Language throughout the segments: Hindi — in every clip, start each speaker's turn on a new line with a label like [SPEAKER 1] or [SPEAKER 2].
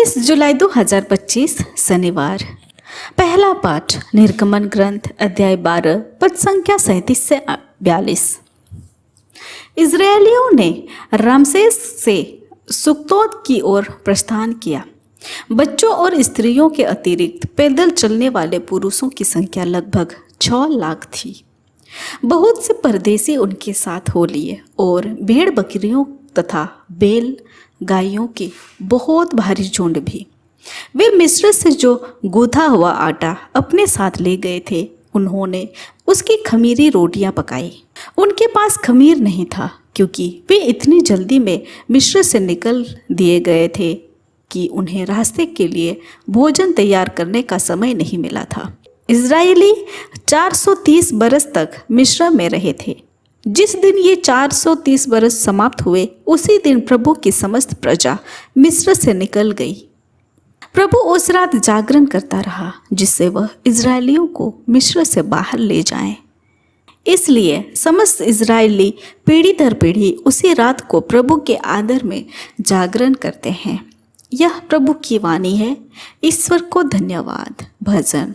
[SPEAKER 1] 19 जुलाई 2025 शनिवार। पहला पाठ निर्गमन ग्रंथ अध्याय 12 पद संख्या 37 से 42। इजरायलियों ने रामसेस से सुक्कोत की ओर प्रस्थान किया। बच्चों और स्त्रियों के अतिरिक्त पैदल चलने वाले पुरुषों की संख्या लगभग 6 लाख थी। बहुत से परदेसी उनके साथ हो लिए और भेड़ बकरियों तथा बैल गायों के बहुत भारी झुंड भी। वे मिस्र से जो गूथा हुआ आटा अपने साथ ले गए थे, उन्होंने उसकी खमीरी रोटियां पकाई। उनके पास खमीर नहीं था क्योंकि वे इतनी जल्दी में मिस्र से निकल दिए गए थे कि उन्हें रास्ते के लिए भोजन तैयार करने का समय नहीं मिला था। इजरायली 430 बरस तक मिस्र में रहे थे। जिस दिन ये 430 बरस समाप्त हुए, उसी दिन प्रभु की समस्त प्रजा मिस्र से निकल गई। प्रभु उस रात जागरण करता रहा जिससे वह इजरायलियों को मिस्र से बाहर ले जाए। इसलिए समस्त इजरायली पीढ़ी दर पीढ़ी उसी रात को प्रभु के आदर में जागरण करते हैं। यह प्रभु की वाणी है। ईश्वर को धन्यवाद। भजन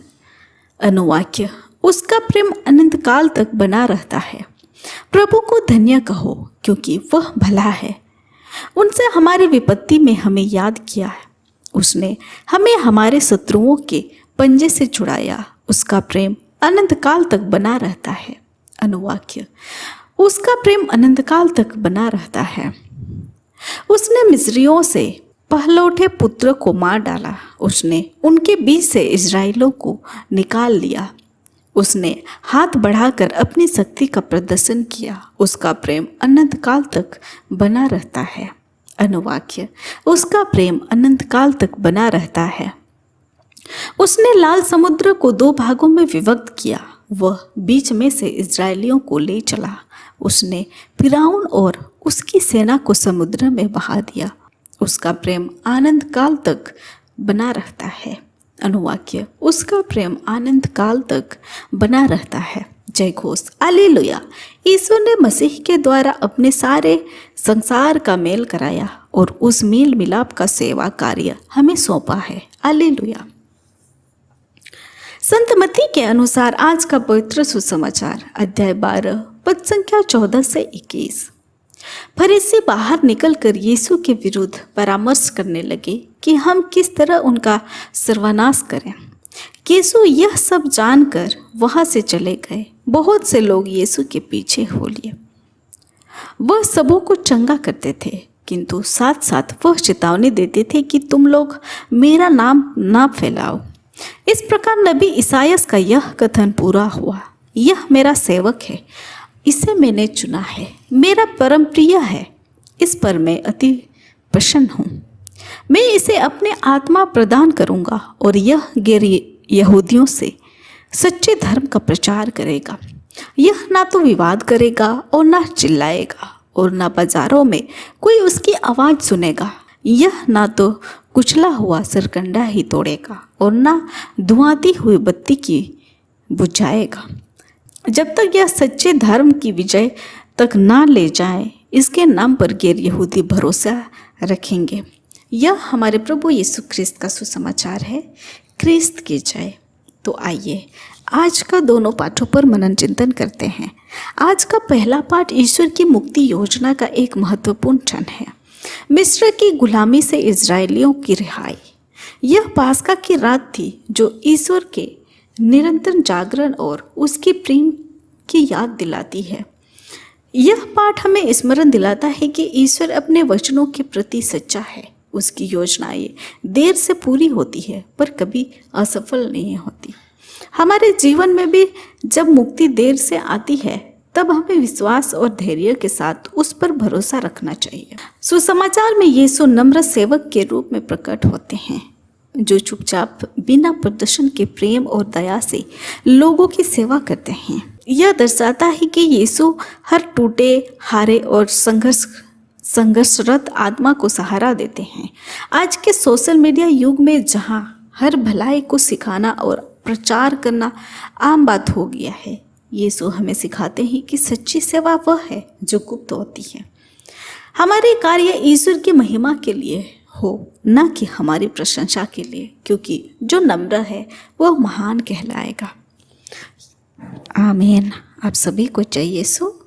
[SPEAKER 1] अनुवाक्य। उसका प्रेम अनंत काल तक बना रहता है। प्रभु को धन्य कहो क्योंकि वह भला है। उनसे हमारी विपत्ति में हमें याद किया है। उसने हमें हमारे शत्रुओं के पंजे से छुड़ाया। उसका प्रेम अनंत काल तक बना रहता है। अनुवाक्य। उसका प्रेम अनंत काल तक बना रहता है। उसने मिस्रियों से पहलौठे पुत्र को मार डाला। उसने उनके बीच से इजराइलों को निकाल लिया। उसने हाथ बढ़ाकर अपनी शक्ति का प्रदर्शन किया। उसका प्रेम अनंत काल तक बना रहता है। अनुवाक्य। उसका प्रेम अनंत काल तक बना रहता है। उसने लाल समुद्र को 2 भागों में विभक्त किया। वह बीच में से इजरायलियों को ले चला। उसने फिरौन और उसकी सेना को समुद्र में बहा दिया। उसका प्रेम आनंद काल तक बना रहता है। अनुवाक्य। उसका प्रेम आनंद काल तक बना रहता है। जय घोष। हालेलुया। ईश्वर ने मसीह के द्वारा अपने सारे संसार का मेल कराया और उस मेल मिलाप का सेवा कार्य हमें सौंपा है। हालेलुया। संत मत्ती के अनुसार आज का पवित्र सुसमाचार अध्याय 12 पद संख्या 14 से 21। फरीसी बाहर निकलकर यीशु के विरुद्ध परामर्श करने लगे कि हम किस तरह उनका सर्वनाश करें। यीशु यह सब जानकर वहां से चले गए। बहुत से लोग यीशु के पीछे हो लिए। वह सबों को चंगा करते थे, किंतु साथ साथ वह चेतावनी देते थे कि तुम लोग मेरा नाम ना फैलाओ। इस प्रकार नबी ईसायास का यह कथन पूरा हुआ, यह मेरा सेवक है, इसे मैंने चुना है, मेरा परम प्रिय है, इस पर मैं अति प्रसन्न हूँ। मैं इसे अपने आत्मा प्रदान करूँगा और यह गैर यहूदियों से सच्चे धर्म का प्रचार करेगा। यह ना तो विवाद करेगा और ना चिल्लाएगा और ना बाजारों में कोई उसकी आवाज़ सुनेगा। यह ना तो कुचला हुआ सरकंडा ही तोड़ेगा और ना धुआंती हुई बत्ती की बुझाएगा, जब तक यह सच्चे धर्म की विजय तक ना ले जाए। इसके नाम पर गैर यहूदी भरोसा रखेंगे। यह हमारे प्रभु यीशु ख्रिस्त का सुसमाचार है। ख्रिस्त की जय। तो आइए आज का दोनों पाठों पर मनन चिंतन करते हैं। आज का पहला पाठ ईश्वर की मुक्ति योजना का एक महत्वपूर्ण क्षण है। मिस्र की गुलामी से इजरायलियों की रिहाई। यह पास्का की रात थी जो ईश्वर के निरंतर जागरण और उसकी प्रेम की याद दिलाती है। यह पाठ हमें स्मरण दिलाता है कि ईश्वर अपने वचनों के प्रति सच्चा है। उसकी योजनाएं देर से पूरी होती है पर कभी असफल नहीं होती। हमारे जीवन में भी जब मुक्ति देर से आती है, तब हमें विश्वास और धैर्य के साथ उस पर भरोसा रखना चाहिए। सुसमाचार में यीशु नम्र सेवक के रूप में प्रकट होते हैं, जो चुपचाप बिना प्रदर्शन के प्रेम और दया से लोगों की सेवा करते हैं। यह दर्शाता है कि यीशु हर टूटे, हारे और संघर्षरत आत्मा को सहारा देते हैं। आज के सोशल मीडिया युग में जहां हर भलाई को सिखाना और प्रचार करना आम बात हो गया है, यीशु हमें सिखाते हैं कि सच्ची सेवा वह है जो गुप्त होती है। हमारे कार्य ईश्वर की महिमा के लिए हो, न कि हमारी प्रशंसा के लिए, क्योंकि जो नम्र है वह महान कहलाएगा। आमीन। आप सभी को जय यीशु।